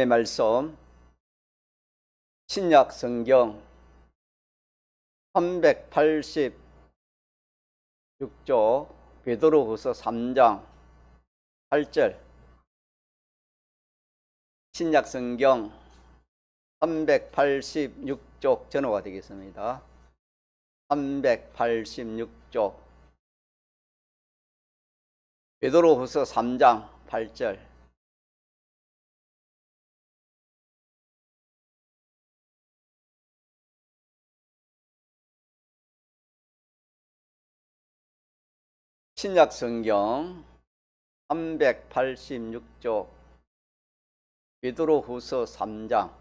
말씀 신약 성경 386쪽 베드로후서 3장 8절. 신약 성경 386쪽 전호가 되겠습니다. 386쪽 베드로후서 3장 8절. 신약 성경 386쪽 베드로후서 3장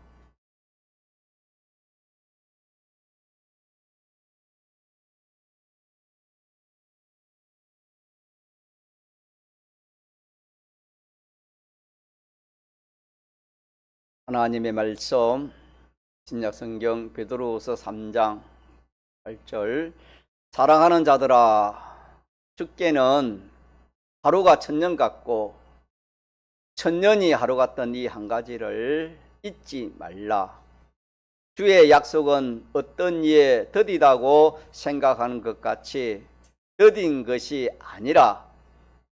하나님의 말씀 신약 성경 베드로후서 3장 8절. 사랑하는 자들아, 주께는 하루가 천년 같고 천년이 하루 같던 이 한 가지를 잊지 말라. 주의 약속은 어떤 이에 더디다고 생각하는 것 같이 더딘 것이 아니라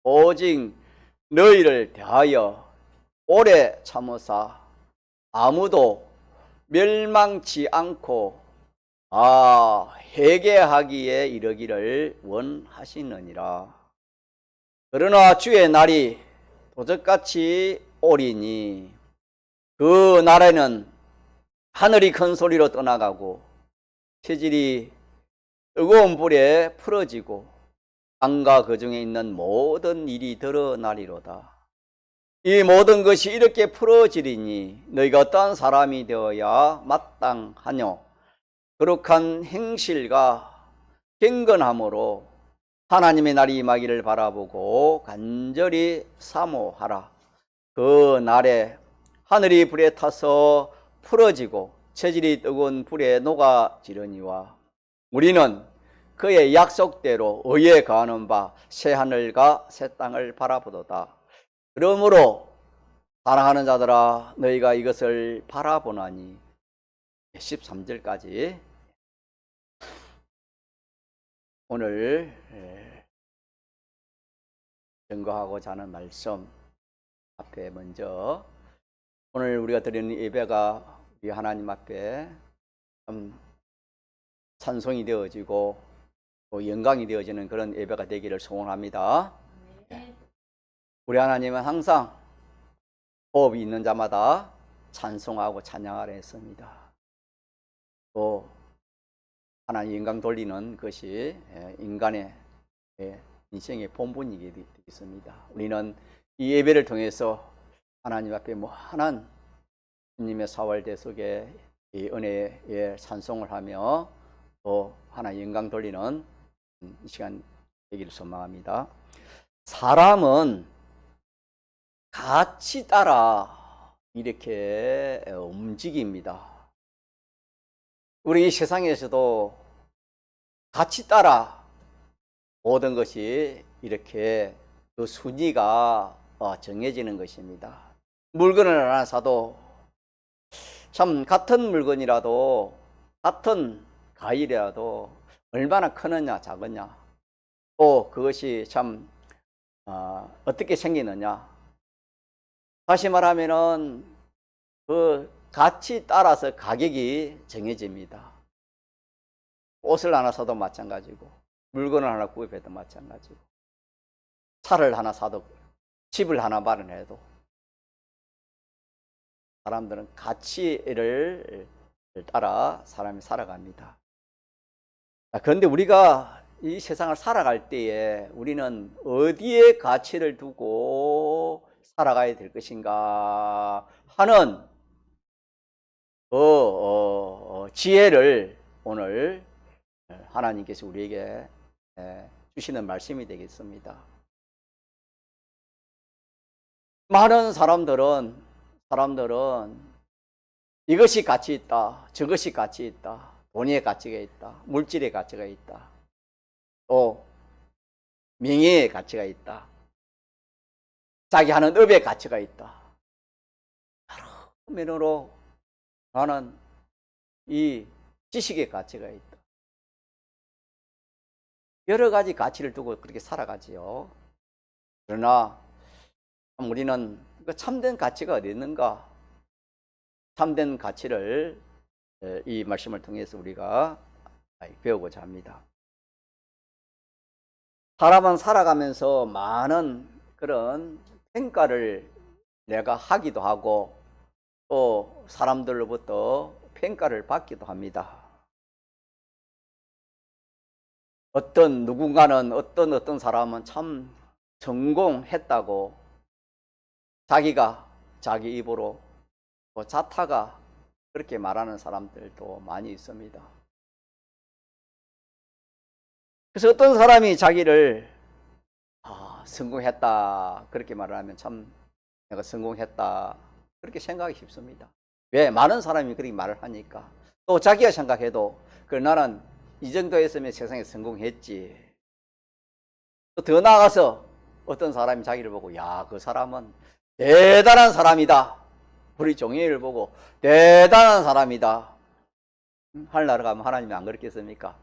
오직 너희를 대하여 오래 참으사 아무도 멸망치 않고 회개하기에 이르기를 원하시느니라. 그러나 주의 날이 도적같이 오리니 그 날에는 하늘이 큰 소리로 떠나가고 체질이 뜨거운 불에 풀어지고 땅과 그 중에 있는 모든 일이 드러나리로다. 이 모든 것이 이렇게 풀어지리니 너희가 어떠한 사람이 되어야 마땅하뇨? 거룩한 행실과 경건함으로 하나님의 날이 임하기를 바라보고 간절히 사모하라. 그 날에 하늘이 불에 타서 풀어지고 체질이 뜨거운 불에 녹아지려니와 우리는 그의 약속대로 의에 거하는 바 새 하늘과 새 땅을 바라보도다. 그러므로 사랑하는 자들아, 너희가 이것을 바라보나니 13절까지 오늘 증거하고자 하는 말씀 앞에 먼저 오늘 우리가 드리는 예배가 우리 하나님 앞에 좀 찬송이 되어지고 또 영광이 되어지는 그런 예배가 되기를 소원합니다. 우리 하나님은 항상 호흡이 있는 자마다 찬송하고 찬양하려 했습니다. 또 하나님 영광 돌리는 것이 인간의 인생의 본분이게 되겠습니다. 우리는 이 예배를 통해서 하나님 앞에 무한한 주님의 사활대 속에 이 은혜의 찬송을 하며 또 하나님 영광 돌리는 이 시간 되기를 소망합니다. 사람은 같이 따라 이렇게 움직입니다. 우리 이 세상에서도 같이 따라 모든 것이 이렇게 그 순위가 정해지는 것입니다. 물건을 하나 사도 참 같은 물건이라도 같은 과일이라도 얼마나 크느냐 작으냐 또 그것이 참 어떻게 생기느냐, 다시 말하면은 그 같이 따라서 가격이 정해집니다. 옷을 하나 사도 마찬가지고 물건을 하나 구입해도 마찬가지고 차를 하나 사도 집을 하나 마련해도 사람들은 가치를 따라 사람이 살아갑니다. 그런데 우리가 이 세상을 살아갈 때에 우리는 어디에 가치를 두고 살아가야 될 것인가 하는 지혜를 오늘 하나님께서 우리에게 주시는 말씀이 되겠습니다. 많은 사람들은 이것이 가치 있다, 저것이 가치 있다, 돈의 가치가 있다, 물질의 가치가 있다, 또 명예의 가치가 있다, 자기 하는 업의 가치가 있다, 면으로 나는 이 지식의 가치가 있다. 여러 가지 가치를 두고 그렇게 살아가지요. 그러나 우리는 그 참된 가치가 어디 있는가? 참된 가치를 이 말씀을 통해서 우리가 배우고자 합니다. 사람은 살아가면서 많은 그런 평가를 내가 하기도 하고 또 사람들로부터 평가를 받기도 합니다. 누군가는 어떤 사람은 참 성공했다고 자기가 자기 입으로 자타가 그렇게 말하는 사람들도 많이 있습니다. 그래서 어떤 사람이 자기를 성공했다 그렇게 말을 하면 참 내가 성공했다 그렇게 생각하기 쉽습니다. 왜? 많은 사람이 그렇게 말을 하니까. 또 자기가 생각해도 나는 이 정도 했으면 세상에 성공했지. 또 더 나아가서 어떤 사람이 자기를 보고 야, 그 사람은 대단한 사람이다. 우리 종이를 보고 대단한 사람이다. 하늘나라 가면 하나님이 안 그렇겠습니까?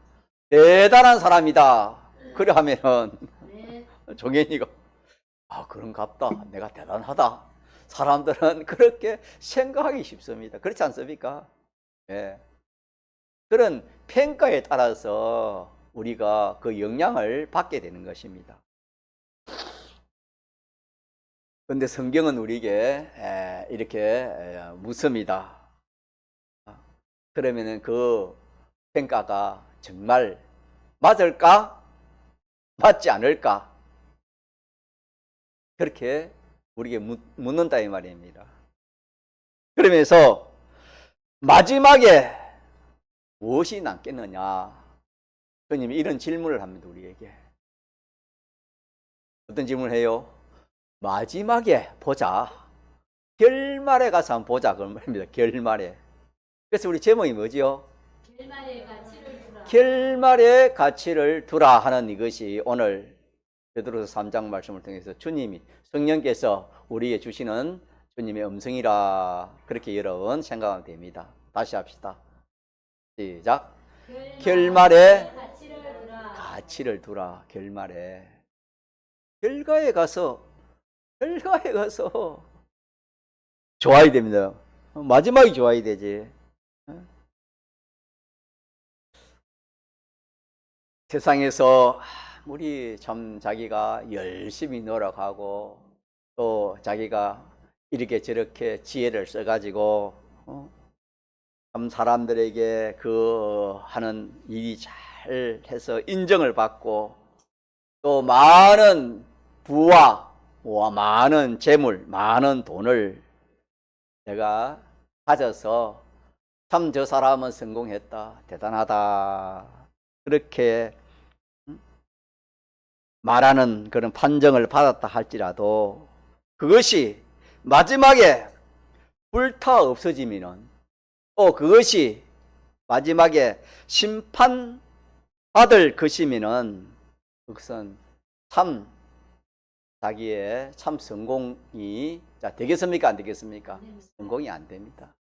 대단한 사람이다. 그래 하면은 종현이가 그런갑다. 내가 대단하다. 사람들은 그렇게 생각하기 쉽습니다. 그렇지 않습니까? 예. 그런 평가에 따라서 우리가 그 영향을 받게 되는 것입니다. 그런데 성경은 우리에게 이렇게 묻습니다. 그러면은 그 평가가 정말 맞을까? 맞지 않을까? 그렇게 우리에게 묻는다 이 말입니다. 그러면서 마지막에 무엇이 남겠느냐? 주님이 이런 질문을 합니다. 우리에게. 어떤 질문을 해요? 마지막에 보자. 결말에 가서 한번 보자. 그런 말입니다. 결말에. 그래서 우리 제목이 뭐지요? 결말의 가치를 두라. 결말의 가치를 두라 하는 이것이 오늘 베드로서 3장 말씀을 통해서 주님이 성령께서 우리에게 주시는 주님의 음성이라 그렇게 여러분 생각하면 됩니다. 다시 합시다. 시작. 결말의 가치를 두라. 결말에. 결과에 가서 좋아야 됩니다. 마지막이 좋아야 되지. 세상에서 우리 참 자기가 열심히 노력하고 또 자기가 이렇게 저렇게 지혜를 써가지고 참 사람들에게 그 하는 일이 잘 해서 인정을 받고 또 많은 부와 많은 재물, 많은 돈을 내가 가져서 참 저 사람은 성공했다, 대단하다 그렇게 말하는 그런 판정을 받았다 할지라도 그것이 마지막에 불타 없어지면은 또 그것이 마지막에 심판받을 것이면은 그것은 참 자기의 참 성공이 되겠습니까? 안 되겠습니까? 성공이 안 됩니다.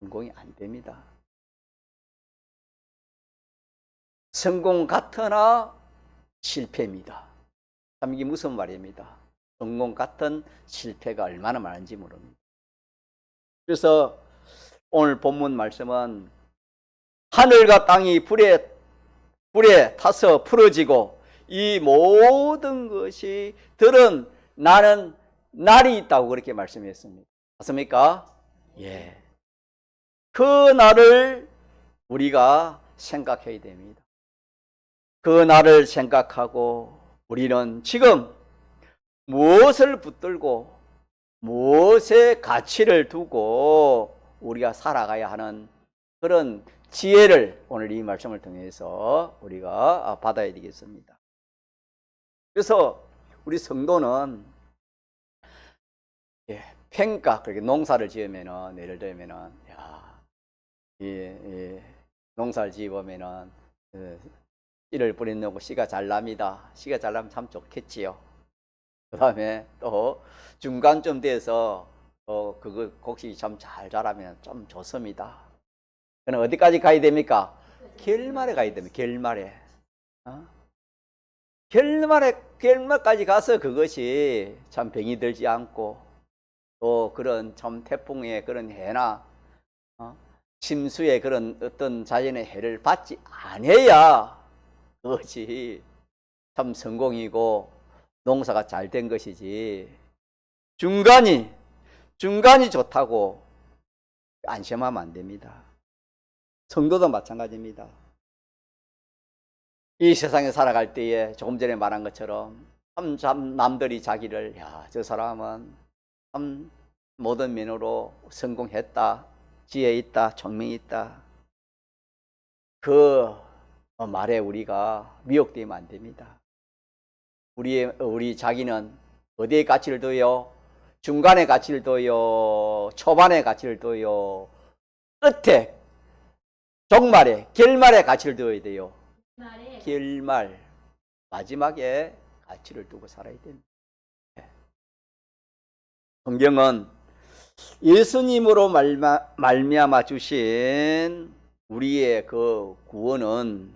성공이 안 됩니다. 성공 같으나 실패입니다. 참 이게 무슨 말입니다. 성공 같은 실패가 얼마나 많은지 모릅니다. 그래서 오늘 본문 말씀은 하늘과 땅이 불에 타서 풀어지고 이 모든 것이 드러나는 날이 있다고 그렇게 말씀했습니다. 맞습니까? 예. 그 날을 우리가 생각해야 됩니다. 그 날을 생각하고 우리는 지금 무엇을 붙들고 무엇의 가치를 두고 우리가 살아가야 하는 그런 지혜를 오늘 이 말씀을 통해서 우리가 받아야 되겠습니다. 그래서 우리 성도는 평가, 그렇게 농사를 지으면은 예를 들면은 농사를 지으면은 씨를 뿌리는 씨가 잘 납니다. 씨가 잘 나면 참 좋겠지요. 그 다음에 또 중간쯤 돼서 그거 곡식이 참 잘 자라면 좀 좋습니다. 그럼 어디까지 가야 됩니까? 결말에 가야 됩니다. 결말에. 결말까지 가서 그것이 참 병이 들지 않고 또 그런 참 태풍의 그런 해나 침수의 그런 어떤 자연의 해를 받지 않아야 그것이 참 성공이고 농사가 잘 된 것이지, 중간이 좋다고 안심하면 안 됩니다. 성도도 마찬가지입니다. 이 세상에 살아갈 때에 조금 전에 말한 것처럼 참 남들이 자기를, 야, 저 사람은 참 모든 면으로 성공했다, 지혜 있다, 총명이 있다, 그 말에 우리가 미혹되면 안 됩니다. 우리 자기는 어디에 가치를 둬요? 중간에 가치를 둬요? 초반에 가치를 둬요? 끝에, 종말에, 결말에 가치를 둬야 돼요. 결말, 마지막에 가치를 두고 살아야 됩니다. 성경은 예수님으로 말미암아 주신 우리의 그 구원은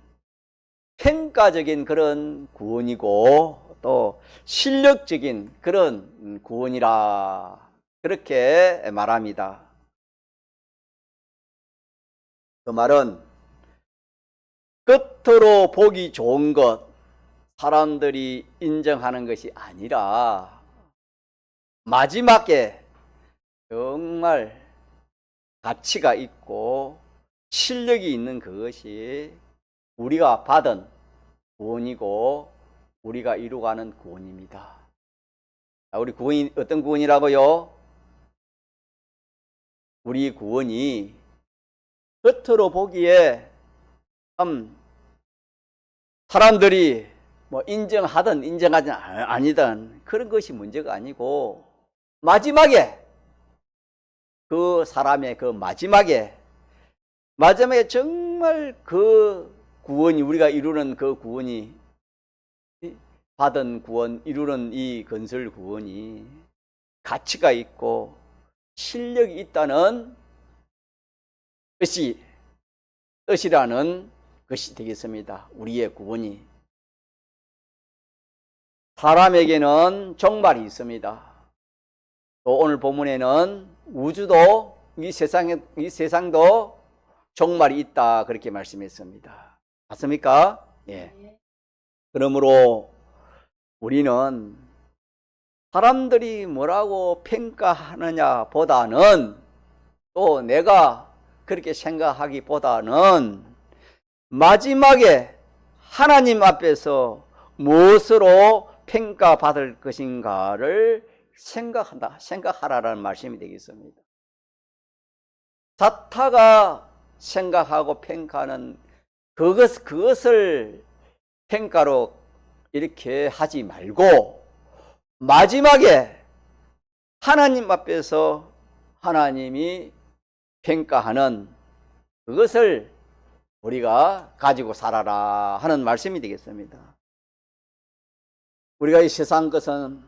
평가적인 그런 구원이고 또 실력적인 그런 구원이라 그렇게 말합니다. 그 말은 겉으로 보기 좋은 것, 사람들이 인정하는 것이 아니라 마지막에 정말 가치가 있고 실력이 있는 그것이 우리가 받은 구원이고 우리가 이루어가는 구원입니다. 우리 구원이 어떤 구원이라고요? 우리 구원이 겉으로 보기에 사람들이 뭐 인정하든 인정하지 아니든 그런 것이 문제가 아니고, 마지막에 그 사람의 그 마지막에 정말 그 구원이, 우리가 이루는 그 구원이, 받은 구원, 이루는 이 건설 구원이 가치가 있고 실력이 있다는 뜻이라는 것이 되겠습니다. 우리의 구원이. 사람에게는 종말이 있습니다. 또 오늘 본문에는 우주도, 이 세상도 종말이 있다, 그렇게 말씀했습니다. 맞습니까? 예. 그러므로 우리는 사람들이 뭐라고 평가하느냐 보다는, 또 내가 그렇게 생각하기보다는 마지막에 하나님 앞에서 무엇으로 평가받을 것인가를 생각하라는 말씀이 되겠습니다. 자타가 생각하고 평가하는 그것을 평가로 이렇게 하지 말고, 마지막에 하나님 앞에서 하나님이 평가하는 그것을 우리가 가지고 살아라 하는 말씀이 되겠습니다. 우리가 이 세상 것은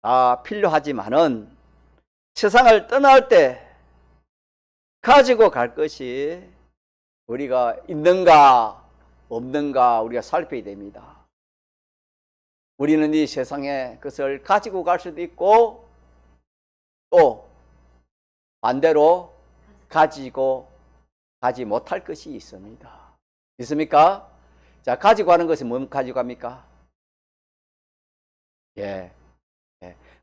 다 필요하지만은 세상을 떠날 때 가지고 갈 것이 우리가 있는가 없는가 우리가 살펴야 됩니다. 우리는 이 세상에 그것을 가지고 갈 수도 있고 또 반대로 가지고 가지 못할 것이 있습니다. 있습니까? 자, 가지고 가는 것은 뭐 가지고 갑니까? 예.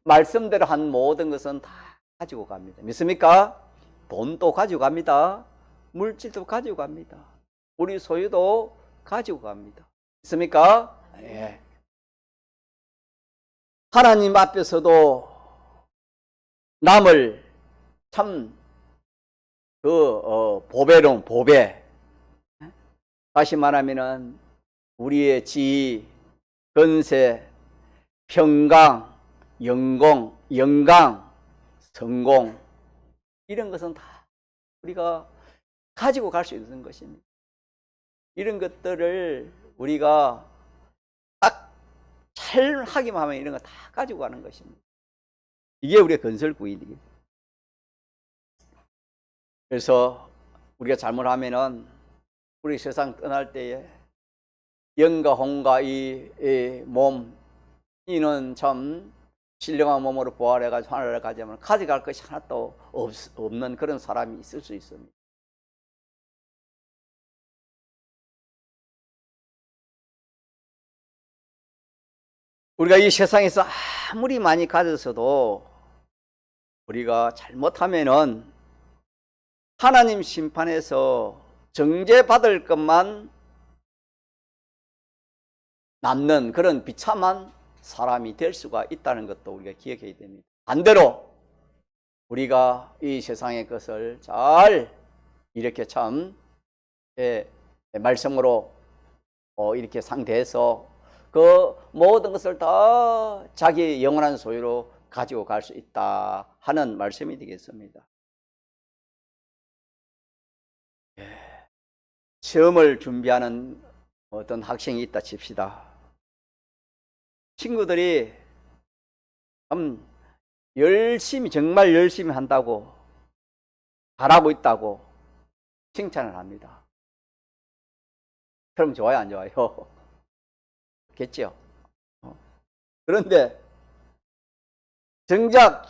말씀대로 한 모든 것은 다 가지고 갑니다. 믿습니까? 돈도 가지고 갑니다. 물질도 가지고 갑니다. 우리 소유도 가지고 갑니다. 믿습니까? 예. 하나님 앞에서도 남을 참 보배. 다시 말하면은 우리의 지위, 건세, 평강, 영광, 성공, 이런 것은 다 우리가 가지고 갈 수 있는 것입니다. 이런 것들을 우리가 딱 잘 하기만 하면 이런 거 다 가지고 가는 것입니다. 이게 우리의 건설구이입니다. 그래서 우리가 잘못하면은 우리 세상 떠날 때에 영과 홍과 이 몸, 이는 참 신령한 몸으로 부활해가지고 하늘을 가자면 가져갈 것이 하나도 없는 그런 사람이 있을 수 있습니다. 우리가 이 세상에서 아무리 많이 가졌어도 우리가 잘못하면은 하나님 심판에서 정죄받을 것만 남는 그런 비참한 사람이 될 수가 있다는 것도 우리가 기억해야 됩니다. 반대로 우리가 이 세상의 것을 잘 이렇게 참 말씀으로 이렇게 상대해서 그 모든 것을 다 자기 영원한 소유로 가지고 갈 수 있다 하는 말씀이 되겠습니다. 시험을 준비하는 어떤 학생이 있다 칩시다. 친구들이 열심히, 정말 열심히 한다고, 잘하고 있다고 칭찬을 합니다. 그럼 좋아요, 안 좋아요? 겠죠? 그런데 정작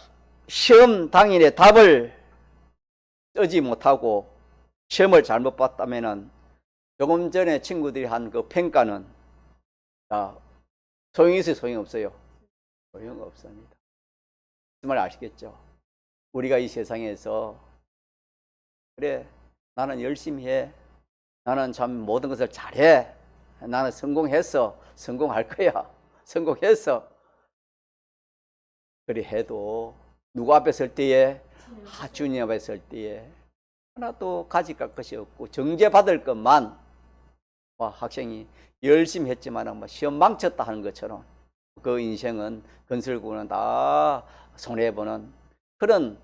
시험 당일에 답을 쓰지 못하고 시험을 잘못 봤다면은 조금 전에 친구들이 한 그 평가는 소용이 있어요, 소용이 없어요? 소용없습니다. 그 말 아시겠죠? 우리가 이 세상에서 그래, 나는 열심히 해, 나는 참 모든 것을 잘해, 나는 성공했어, 성공할 거야, 성공했어, 그래 해도 누구 앞에 설 때에, 주님 앞에 설 때에 하나도 가져갈 것이 없고 정죄받을 것만, 학생이 열심히 했지만 시험 망쳤다 하는 것처럼 그 인생은 건설구는 다 손해보는 그런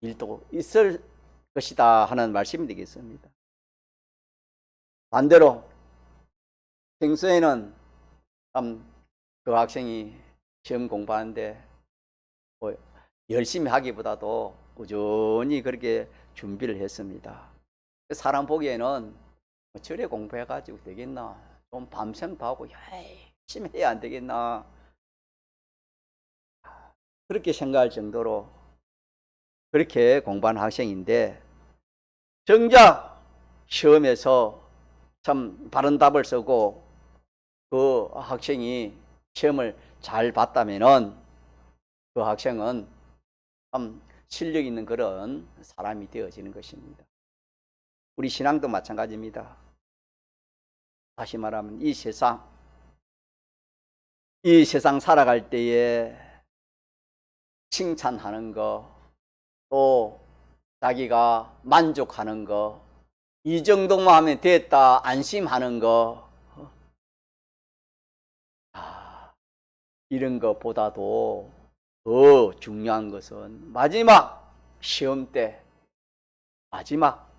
일도 있을 것이다 하는 말씀이 되겠습니다. 반대로 평소에는 그 학생이 시험 공부하는데 열심히 하기보다도 꾸준히 그렇게 준비를 했습니다. 사람 보기에는 저래 공부해가지고 되겠나, 좀 밤샘도 하고 열심히 해야 안 되겠나, 그렇게 생각할 정도로 그렇게 공부한 학생인데 정작 시험에서 참 바른 답을 쓰고 그 학생이 시험을 잘 봤다면은 그 학생은 참 실력 있는 그런 사람이 되어지는 것입니다. 우리 신앙도 마찬가지입니다. 다시 말하면 이 세상 살아갈 때에 칭찬하는 거, 또 자기가 만족하는 거, 이 정도만 하면 됐다 안심하는 거, 이런 것보다도 더 중요한 것은 마지막 시험 때, 마지막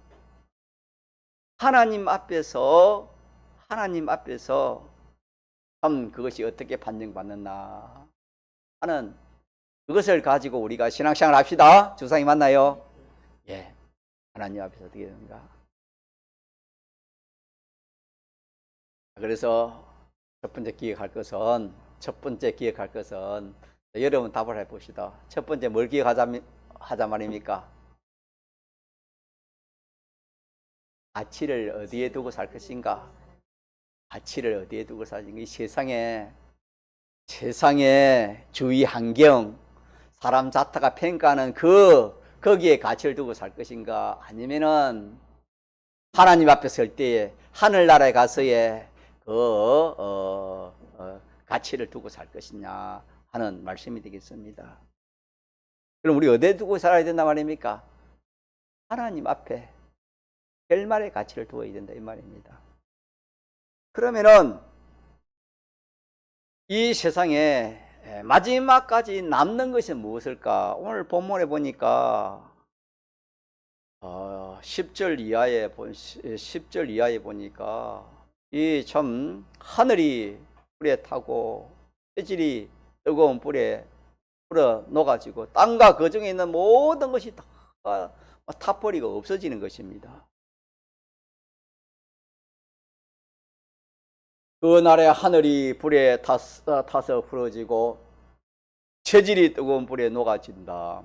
하나님 앞에서 참 그것이 어떻게 판정받는나 하는 그것을 가지고 우리가 신앙생활 합시다. 주상이 맞나요? 예. 하나님 앞에서 어떻게 되는가? 그래서 첫 번째 기억할 것은 여러분 답을 해봅시다. 첫 번째 뭘 기억하자 말입니까? 가치를 어디에 두고 살 것인가? 가치를 어디에 두고 살 것인가? 이 세상의 주위 환경, 사람 자타가 평가하는 거기에 가치를 두고 살 것인가? 아니면은 하나님 앞에 설 때에 하늘나라에 가서의 가치를 두고 살 것이냐 하는 말씀이 되겠습니다. 그럼 우리 어디에 두고 살아야 된다 말입니까? 하나님 앞에 결말의 가치를 두어야 된다 이 말입니다. 그러면은 이 세상에 마지막까지 남는 것이 무엇일까? 오늘 본문에 보니까 10절 이하에 보니까 이 참 하늘이 불에 타고 떼질이 뜨거운 불에 불어 녹아지고 땅과 그 중에 있는 모든 것이 다 타버리고 없어지는 것입니다. 그날에 하늘이 불에 타서 부러지고 체질이 뜨거운 불에 녹아진다.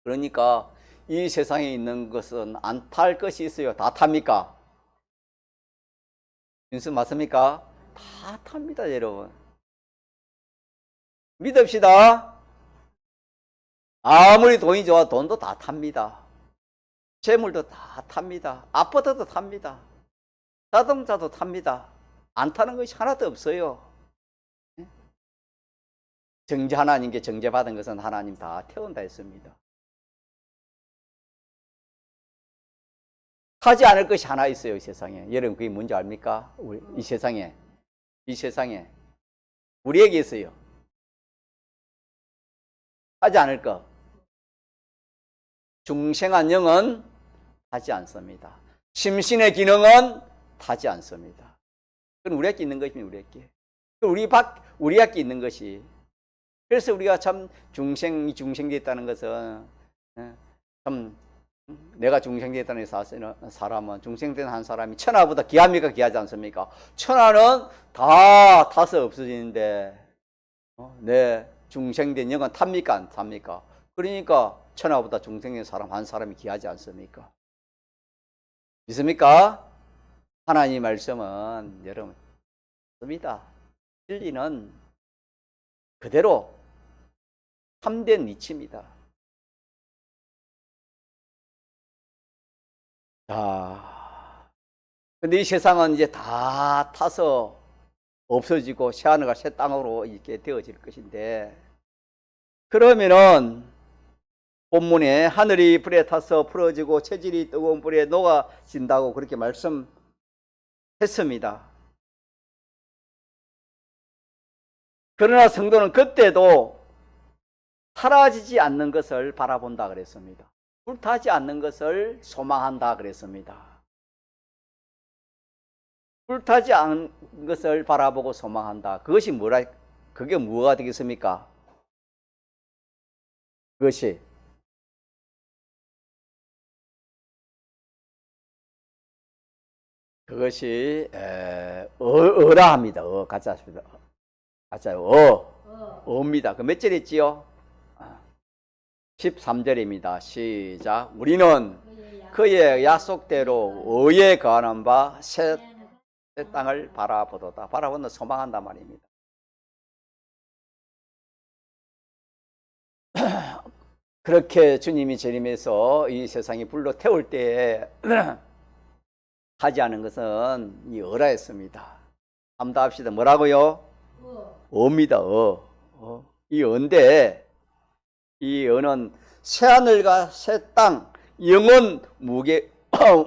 그러니까 이 세상에 있는 것은 안 탈 것이 있어요? 다 탑니까? 윤수 맞습니까? 다 탑니다, 여러분. 믿읍시다. 아무리 돈이 좋아 돈도 다 탑니다. 재물도 다 탑니다. 아파트도 탑니다. 자동차도 탑니다. 안 타는 것이 하나도 없어요. 정죄 하나님께 정죄받은 것은 하나님 다 태운다 했습니다. 타지 않을 것이 하나 있어요, 이 세상에. 여러분 그게 뭔지 압니까? 이 세상에 우리에게 있어요. 타지 않을 것. 중생한 영은 타지 않습니다. 심신의 기능은 타지 않습니다. 그건 우리에게 있는 것입니다. 우리에게 있는 것이. 그래서 우리가 참 중생되었다는 것은 참 내가 중생되었다는 사람은 중생된 한 사람이 천하보다 귀합니까? 귀하지 않습니까? 천하는 다 타서 없어지는데 내 중생된 영은 탑니까? 안 탑니까? 그러니까 천하보다 중생된 사람 한 사람이 귀하지 않습니까? 믿습니까? 하나님 말씀은 여러분 믿습니다. 진리는 그대로 참된 이치입니다. 자, 근데 이 세상은 이제 다 타서 없어지고 새하늘과 새 땅으로 이렇게 되어질 것인데, 그러면은 본문에 하늘이 불에 타서 풀어지고 체질이 뜨거운 불에 녹아진다고 그렇게 말씀했습니다. 그러나 성도는 그때도 사라지지 않는 것을 바라본다 그랬습니다. 불타지 않는 것을 소망한다 그랬습니다. 불타지 않는 것을 바라보고 소망한다. 그것이 그게 뭐가 되겠습니까? 그것이 어라 합니다. 가짜입니다. 어입니다. 그 몇 절이지요? 13절입니다. 시작. 우리는 그의 약속대로 의에 거하는 바 새 땅을 바라보도다. 바라보는 소망한단 말입니다. 그렇게 주님이 재림해서 이 세상이 불로 태울 때에 하지 않은 것은 이 어라였습니다. 한번 더 합시다. 뭐라고요? 어입니다. 이 어인데, 이 어는 새하늘과 새 땅, 영원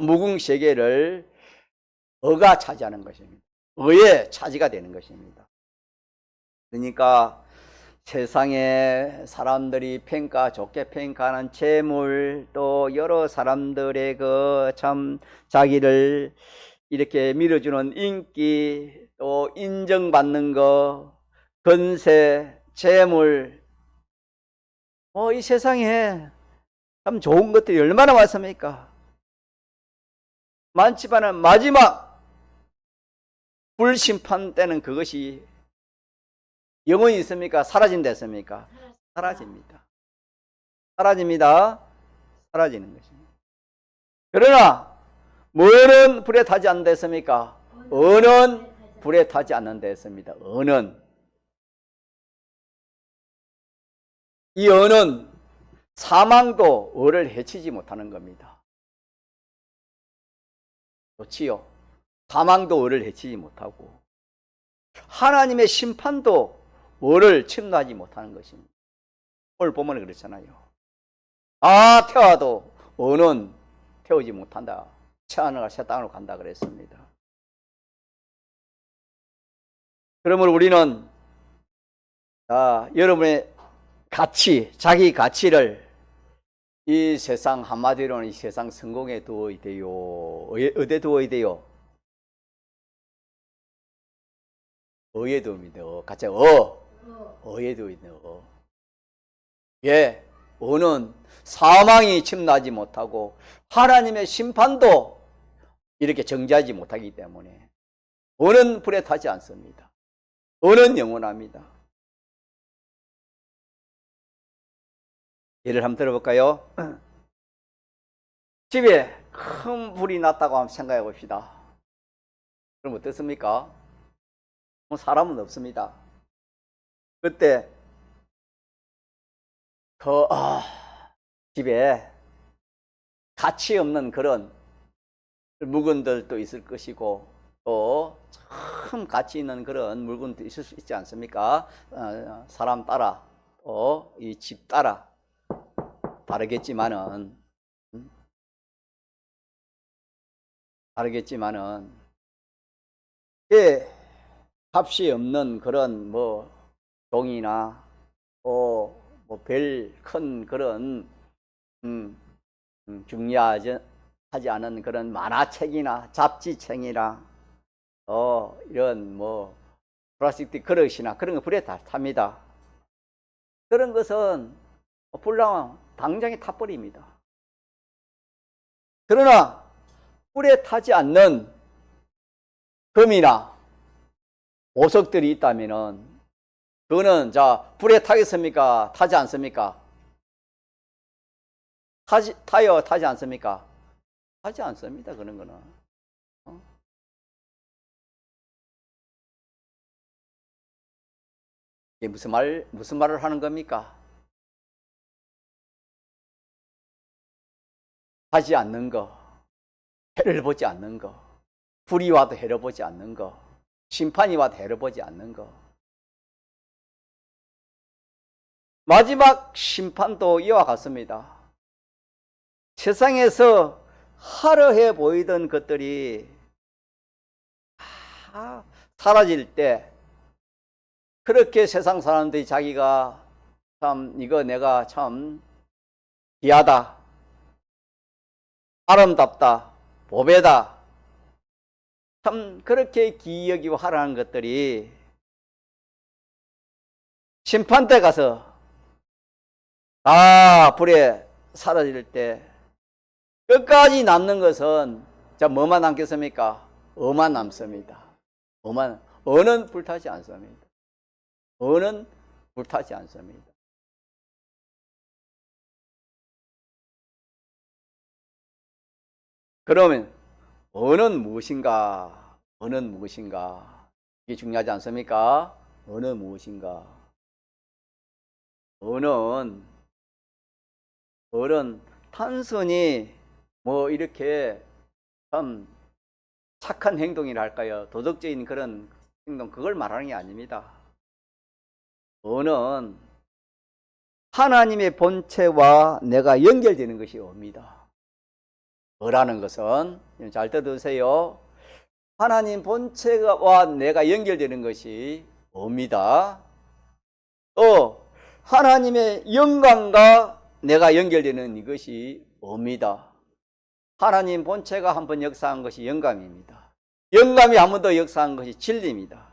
무궁세계를 어가 차지하는 것입니다. 어의 차지가 되는 것입니다. 그러니까 세상에 사람들이 좋게 평가하는 재물, 또 여러 사람들의 참 자기를 이렇게 밀어주는 인기, 또 인정받는 거, 권세, 재물, 이 세상에 참 좋은 것들이 얼마나 많습니까? 많지만은 마지막 불심판 때는 그것이 영원히 있습니까? 사라진다 했습니까? 사라집니다. 사라지는 것입니다. 그러나 뭐는 불에 타지 않는다 했습니까? 어는 불에 타지 않는다 했습니다. 이 어는 사망도 어를 해치지 못하는 겁니다. 좋지요? 사망도 어를 해치지 못하고 하나님의 심판도 어를 침노하지 못하는 것입니다. 오늘 보면 그렇잖아요. 태워도 어는 태우지 못한다. 새하늘과 새 땅으로 간다 그랬습니다. 그러면 우리는 여러분의 가치, 자기 가치를 이 세상, 한마디로는 이 세상 성공에 두어야 돼요. 어디에 두어야 돼요? 어에 두어야 돼요. 같이 어에 두어야 돼요. 예, 은은 사망이 침나지 못하고 하나님의 심판도 이렇게 정지하지 못하기 때문에 은은 불에 타지 않습니다. 은은 영원합니다. 예를 한번 들어볼까요? 집에 큰 불이 났다고 한번 생각해 봅시다. 그럼 어떻습니까? 뭐 사람은 없습니다. 그때 집에 가치 없는 그런 물건들도 있을 것이고 또 참 가치 있는 그런 물건도 있을 수 있지 않습니까? 사람 따라 또 이 집 따라 다르겠지만은 예, 값이 없는 그런 뭐 종이나 뭐 별 큰 그런 중요하지 않은 그런 만화책이나 잡지책이나 이런 뭐 플라스틱 그릇이나 그런 거 불에 다 탑니다. 그런 것은 불나면 당장에 타버립니다. 그러나 불에 타지 않는 금이나 보석들이 있다면은 그거는 자 불에 타겠습니까? 타지 않습니까? 타요? 타지 않습니까? 타지 않습니다. 그런 거는. 이게 무슨 말을 하는 겁니까? 하지 않는 거, 해를 보지 않는 거, 불이 와도 해를 보지 않는 거, 심판이 와도 해를 보지 않는 거. 마지막 심판도 이와 같습니다. 세상에서 화려해 보이던 것들이 다 사라질 때 그렇게 세상 사람들이 자기가 참 이거 내가 참 귀하다, 아름답다, 보배다 참 그렇게 귀히 여기고 하라는 것들이 심판 때 가서 불에 사라질 때 끝까지 남는 것은 자 뭐만 남겠습니까? 어만 남습니다. 어는 불타지 않습니다. 어는 불타지 않습니다. 그러면 어는 무엇인가? 어는 무엇인가? 이게 중요하지 않습니까? 어는 무엇인가? 어는 단순히 뭐 이렇게 참 착한 행동이랄까요? 도덕적인 그런 행동 그걸 말하는 게 아닙니다. 어는 하나님의 본체와 내가 연결되는 것이 업니다. 어라는 것은 잘 들으세요. 하나님 본체와 내가 연결되는 것이 업니다. 또 하나님의 영광과 내가 연결되는 이것이 업니다. 하나님 본체가 한번 역사한 것이 영감입니다. 영감이 한 번 더 역사한 것이 진리입니다.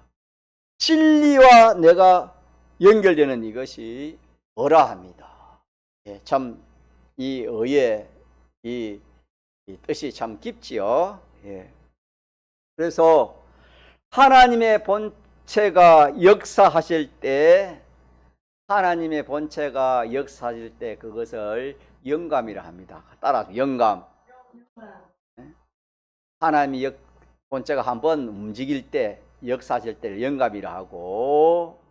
진리와 내가 연결되는 이것이 어라 합니다. 예, 참 이 어의 이 뜻이 참 깊지요. 예. 그래서 하나님의 본체가 역사하실 때 그것을 영감이라 합니다. 따라서 영감. 하나님의 본체가 한번 움직일 때 역사하실 때를 영감이라 하고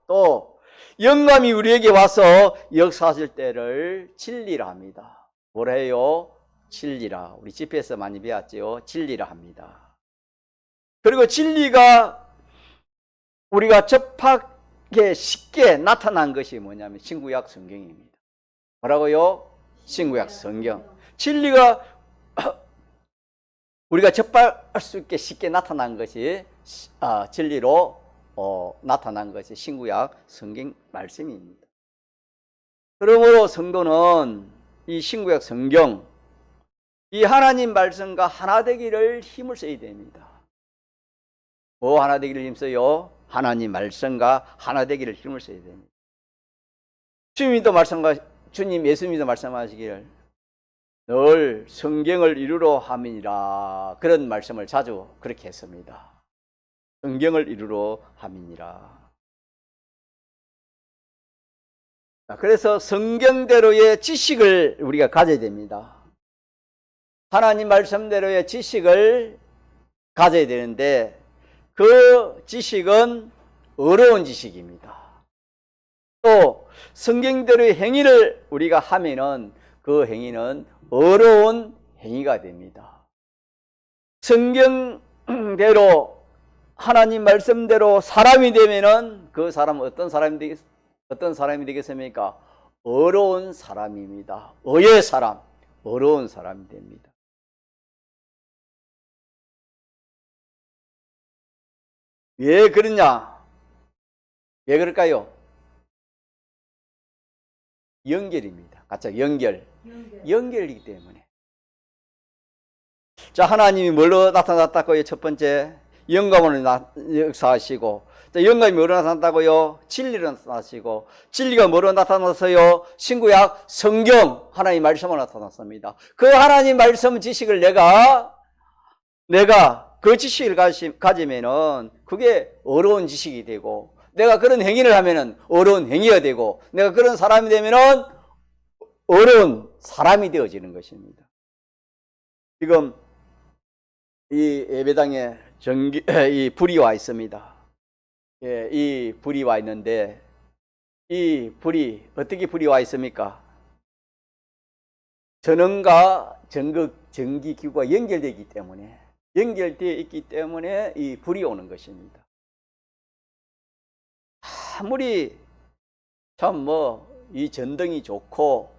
또 영감이 우리에게 와서 역사하실 때를 진리라 합니다. 뭐라 해요? 진리라. 우리 집에서 많이 배웠죠. 진리라 합니다. 그리고 진리가 우리가 접하게 쉽게 나타난 것이 뭐냐면 신구약 성경입니다. 뭐라고요? 신구약 성경. 진리가 우리가 접할 수 있게 쉽게 나타난 것이 진리로 나타난 것이 신구약 성경 말씀입니다. 그러므로 성도는 이 신구약 성경 이 하나님 말씀과 하나 되기를 힘을 써야 됩니다. 뭐 하나 되기를 힘써요? 하나님 말씀과 하나 되기를 힘을 써야 됩니다. 주님 예수님도 말씀하시기를 늘 성경을 이루러 함이니라, 그런 말씀을 자주 그렇게 했습니다. 성경을 이루러 함이니라. 그래서 성경대로의 지식을 우리가 가져야 됩니다. 하나님 말씀대로의 지식을 가져야 되는데 그 지식은 어려운 지식입니다. 또 성경대로의 행위를 우리가 하면은 그 행위는 어려운 행위가 됩니다. 성경대로 하나님 말씀대로 사람이 되면은 그 사람은 어떤 사람이 되겠습니까? 어려운 사람입니다. 의의 사람, 어려운 사람이 됩니다. 왜 그러냐? 왜 그럴까요? 연결입니다. 같이 연결이기 때문에. 자, 하나님이 뭘로 나타났다고요? 첫 번째, 영감으로 역사하시고, 자, 영감이 뭐로 나타났다고요? 진리로 나타나시고, 진리가 뭐로 나타났어요? 신구약 성경, 하나님 말씀으로 나타났습니다. 그 하나님 말씀 지식을 내가 그 지식을 가지면은 그게 어려운 지식이 되고, 내가 그런 행위를 하면은 어려운 행위가 되고, 내가 그런 사람이 되면은 어려운 사람이 되어지는 것입니다. 지금 이 예배당에 이 불이 와 있습니다. 예, 이 불이 와 있는데 이 불이 어떻게 불이 와 있습니까? 전원과 전기기구가 연결되어 있기 때문에 이 불이 오는 것입니다. 아무리 참 이 전등이 좋고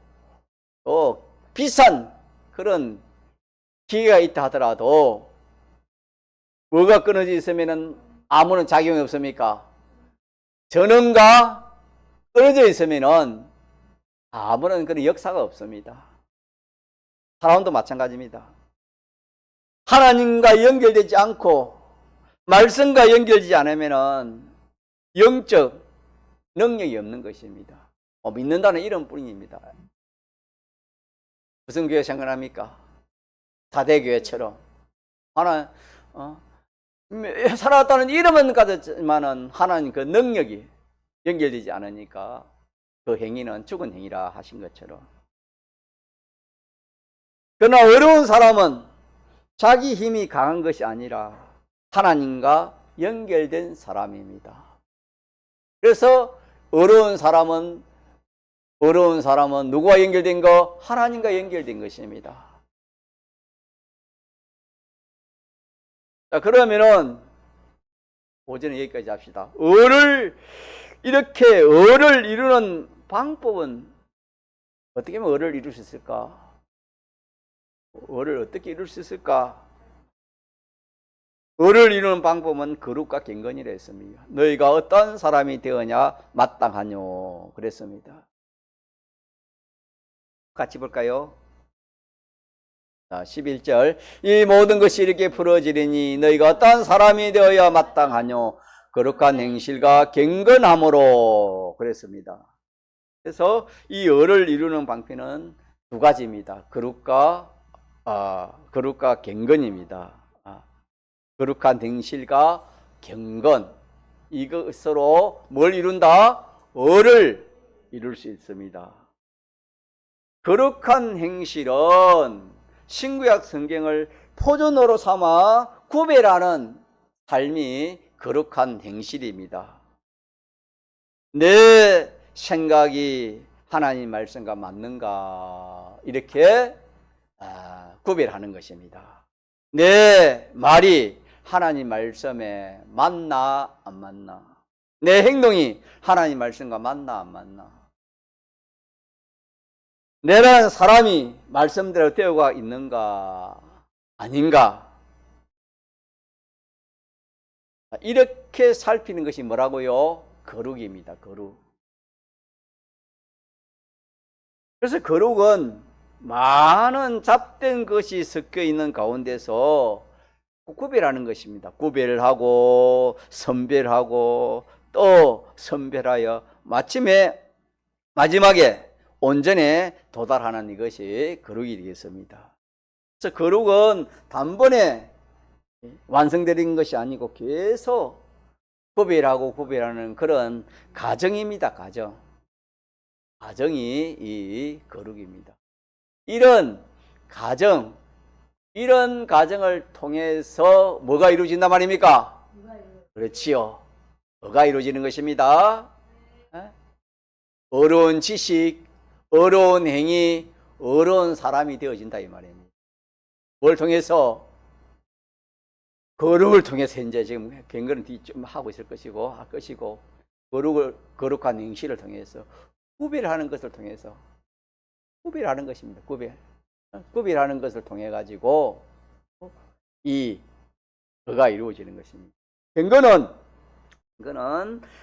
또 비싼 그런 기계가 있다 하더라도 뭐가 끊어져 있으면은 아무런 작용이 없습니까? 전원과 끊어져 있으면은 아무런 그런 역사가 없습니다. 사람도 마찬가지입니다. 하나님과 연결되지 않고 말씀과 연결되지 않으면은 영적 능력이 없는 것입니다. 믿는다는 이름뿐입니다. 무슨 교회 생각합니까? 사대교회처럼 하나 살아왔다는 이름은 가졌지만은 하나님 그 능력이 연결되지 않으니까 그 행위는 죽은 행위라 하신 것처럼. 그러나 어려운 사람은 자기 힘이 강한 것이 아니라 하나님과 연결된 사람입니다. 그래서 어려운 사람은 누구와 연결된 거? 하나님과 연결된 것입니다. 자, 그러면은 오전에 여기까지 합시다. 을을 이루는 방법은 어떻게 하면 을을 이룰 수 있을까? 을을 어떻게 이룰 수 있을까? 을을 이루는 방법은 거룩과 경건이라 했습니다. 너희가 어떤 사람이 되었냐 마땅하뇨 그랬습니다. 같이 볼까요? 자, 11절. 이 모든 것이 이렇게 풀어지리니 너희가 어떤 사람이 되어야 마땅하뇨 거룩한 행실과 경건함으로 그랬습니다. 그래서 이 을을 이루는 방편은 두 가지입니다. 거룩과 경건입니다. 거룩한 행실과 경건, 이것으로 뭘 이룬다? 을을 이룰 수 있습니다. 거룩한 행실은 신구약 성경을 표준어로 삼아 구별하는 삶이 거룩한 행실입니다. 내 생각이 하나님 말씀과 맞는가 이렇게 구별하는 것입니다. 내 말이 하나님 말씀에 맞나 안 맞나, 내 행동이 하나님 말씀과 맞나 안 맞나, 내라는 사람이 말씀대로 되어가 있는가 아닌가, 이렇게 살피는 것이 뭐라고요? 거룩입니다. 거룩. 그래서 거룩은 많은 잡된 것이 섞여 있는 가운데서 구별하는 것입니다. 구별하고 선별하고 또 선별하여 마침에 마지막에 온전에 도달하는 이것이 거룩이 되겠습니다. 그래서 거룩은 단번에 완성되는 것이 아니고 계속 구별하고 구별하는 그런 과정입니다. 과정이 이 거룩입니다. 이런 과정을 통해서 뭐가 이루어진단 말입니까? 그렇지요. 뭐가 이루어지는 것입니다. 어려운 지식, 어려운 행위, 어려운 사람이 되어진다 이 말입니다. 뭘 통해서? 거룩을 통해서 현재 지금 경건은 좀 하고 있을 것이고 할 것이고 거룩한 행실을 통해서 구별하는 것을 통해서 구별하는 것입니다. 구별하는 것을 통해 가지고 그가 이루어지는 것입니다. 경건은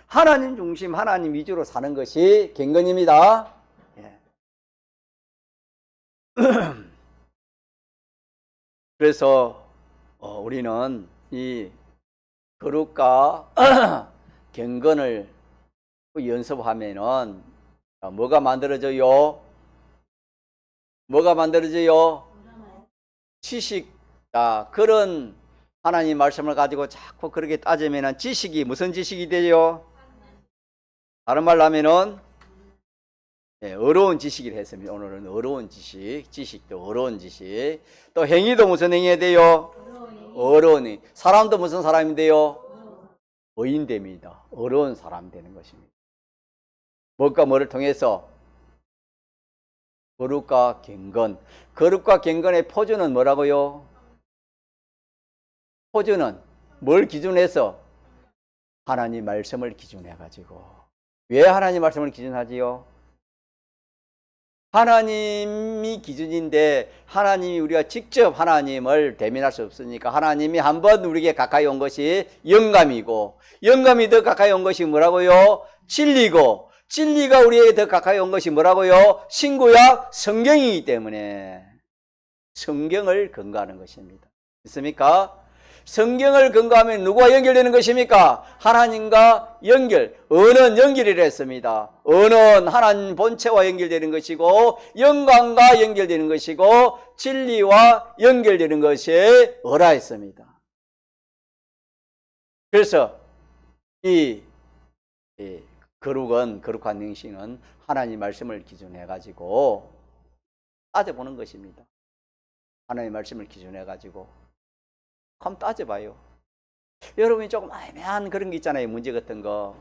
하나님 중심, 하나님 위주로 사는 것이 경건입니다. 예. 그래서 우리는 이 거룩과 경건을 연습하면은 뭐가 만들어져요? 뭐가 만들어져요? 지식. 그런 하나님 말씀을 가지고 자꾸 그렇게 따지면은 지식이 무슨 지식이 되죠? 다른 말로 하면은 어려운 지식이 됐습니다. 오늘은 어려운 지식도 어려운 지식. 또 행위도 무슨 행위가 돼요? 어려운 행위. 사람도 무슨 사람이 돼요? 의인됩니다. 어려운 사람 되는 것입니다. 무엇과 뭐를 통해서? 거룩과 경건. 거룩과 경건의 포즈는 뭐라고요? 포즈는 뭘 기준해서? 하나님 말씀을 기준해가지고. 왜 하나님 말씀을 기준하지요? 하나님이 기준인데 하나님이 우리가 직접 하나님을 대면할 수 없으니까 하나님이 한번 우리에게 가까이 온 것이 영감이고 영감이 더 가까이 온 것이 뭐라고요? 진리고 진리가 우리에게 더 가까이 온 것이 뭐라고요? 신구약 성경이기 때문에 성경을 근거하는 것입니다. 있습니까? 성경을 근거하면 누구와 연결되는 것입니까? 하나님과 연결. 언은 연결이라 했습니다. 언은 하나님 본체와 연결되는 것이고 영광과 연결되는 것이고 진리와 연결되는 것이 어라 했습니다. 그래서 이 거룩한 행실은 하나님 말씀을 기준해 가지고 따져보는 것입니다. 하나님 말씀을 기준해 가지고 한번 따져봐요. 여러분이 조금 애매한 그런 게 있잖아요. 문제 같은 거.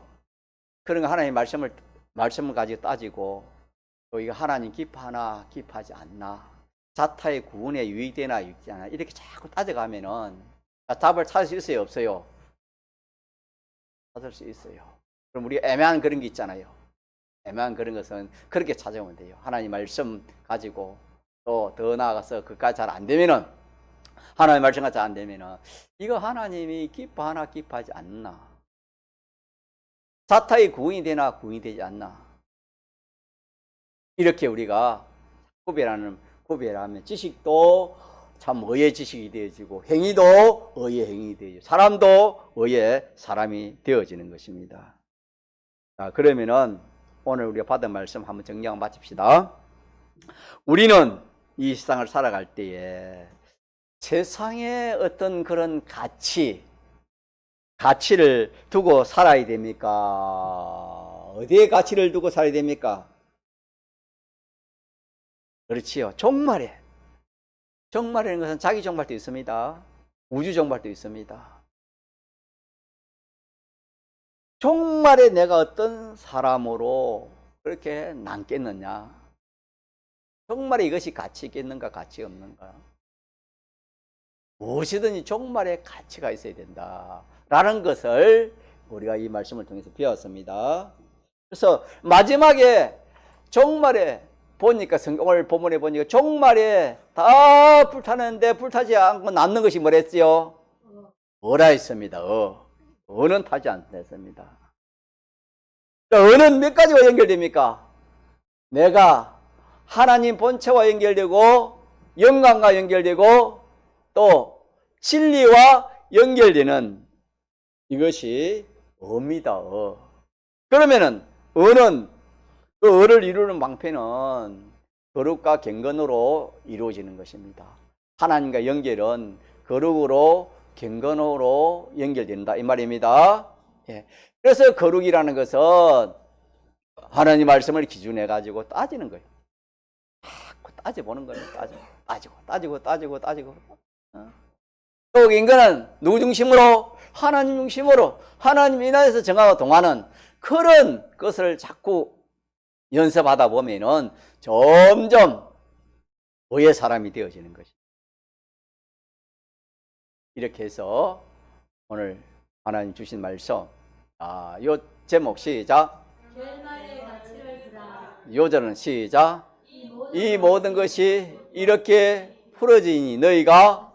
그런 거 하나님 말씀을 가지고 따지고 또 이거 하나님 기뻐하나 기뻐하지 않나 자타의 구원에 유익되나 유익되지 않나 이렇게 자꾸 따져가면은 답을 찾을 수 있어요? 없어요? 찾을 수 있어요. 그럼 우리가 애매한 그런 게 있잖아요. 애매한 그런 것은 그렇게 찾아오면 돼요. 하나님 말씀 가지고 또 더 나아가서 그까지 잘 안 되면은 하나님 말씀과 잘 안 되면은 이거 하나님이 기뻐하나 기뻐하지 않나 자타의 구원이 되나 구원이 되지 않나 이렇게 우리가 구별하면 지식도 참 의의 지식이 되어지고 행위도 의의 행위 되어지고 사람도 의의 사람이 되어지는 것입니다. 자, 그러면은 오늘 우리가 받은 말씀 한번 정리하고 마칩시다. 우리는 이 세상을 살아갈 때에 세상에 어떤 그런 가치를 두고 살아야 됩니까? 어디에 가치를 두고 살아야 됩니까? 그렇지요. 종말이라는 것은 자기 종말도 있습니다. 우주 종말도 있습니다. 종말에 내가 어떤 사람으로 그렇게 남겠느냐? 종말에 이것이 가치 있겠는가, 가치 없는가? 무엇이든지 종말에 가치가 있어야 된다라는 것을 우리가 이 말씀을 통해서 배웠습니다. 그래서 마지막에 종말에 보니까 오늘 본문에 보니까 종말에 다 불타는데 불타지 않고 남는 것이 뭐랬지요? 어라 했습니다. 어는 타지 않습니다. 어는 몇 가지와 연결됩니까? 내가 하나님 본체와 연결되고 영광과 연결되고 또 진리와 연결되는 이것이 어입니다. 그러면은 어는 그 을을 이루는 방패는 거룩과 경건으로 이루어지는 것입니다. 하나님과 연결은 거룩으로 경건으로 연결된다 이 말입니다. 예. 그래서 거룩이라는 것은 하나님 말씀을 기준해 가지고 따지는 거예요. 따져보는 거예요. 따지고. 또 인간은 누구 중심으로? 하나님 중심으로, 하나님 인하에서 정하고 동하는 그런 것을 자꾸 연습하다 보면은 점점 의의 사람이 되어지는 것입니다. 이렇게 해서 오늘 하나님 주신 말씀, 요 제목 시작. 결말의 가치를 두라. 요절은 시작. 이 모든 것이 이렇게 풀어지니 너희가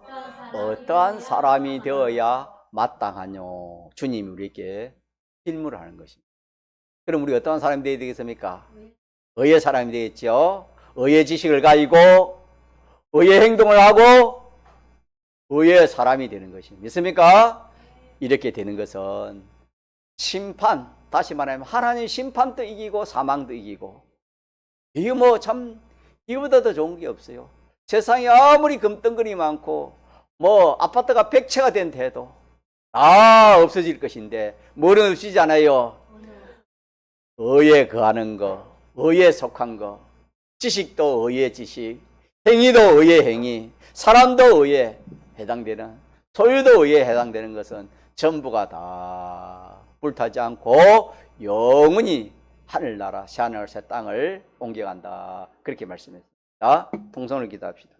어떠한 사람이 되어야 마땅하뇨. 주님이 우리에게 질문을 하는 것입니다. 그럼 우리 어떠한 사람이 되어야 되겠습니까? 의의 사람이 되겠죠. 의의 지식을 가지고 의의 행동을 하고 의의 사람이 되는 것입니다. 믿습니까? 이렇게 되는 것은 심판, 다시 말하면 하나님 심판도 이기고 사망도 이기고, 이게 뭐 참 이거보다 더 좋은 게 없어요. 세상에 아무리 금덩거리 많고 뭐 아파트가 100채가 된 데도 다 없어질 것인데 뭐는 없어지지 않아요? 의에 거하는 거, 의에 속한 거, 지식도 의의 지식, 행위도 의의 행위, 사람도 의에 해당되는, 소유도 의에 해당되는 것은 전부가 다 불타지 않고 영원히 하늘나라 새하늘 새 땅을 옮겨간다. 그렇게 말씀했습니다. 통성을 기도합시다.